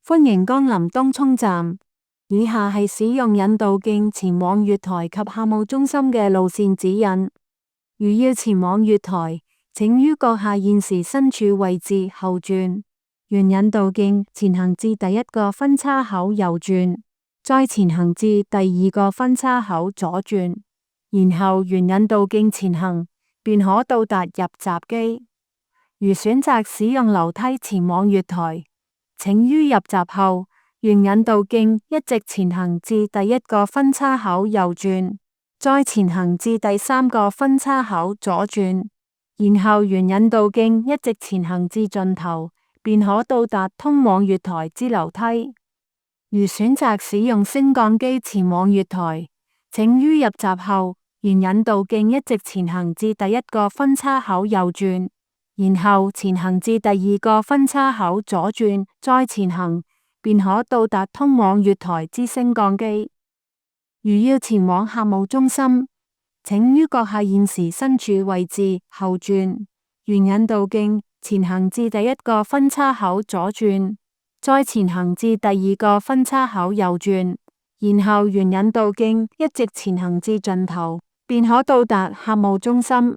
歡迎光臨東涌站，以下係使用引導徑前往月台及客務中心嘅路線指引。如要前往月台，請於閣下現時身處位置後轉，沿引導徑前行至第一個分叉口右轉，再前行至第二個分叉口左轉，然後沿引導徑前行，便可到達入閘機。如選擇使用樓梯前往月台，請於入閘後，沿引導徑一直前行至第一個分叉口右轉，再前行至第三個分叉口左轉，然後沿引導徑一直前行至盡頭，便可到達通往月台之樓梯。如選擇使用升降機前往月台，請於入閘後，沿引導徑一直前行至第一個分叉口右轉，然後前行至第二個分叉口左轉，再前行，便可到達通往月台之升降機。如要前往客務中心，請於閣下現時身處位置後轉，沿引導徑前行至第一個分叉口左轉，再前行至第二個分叉口右轉，然後沿引導徑一直前行至盡頭，便可到達客務中心。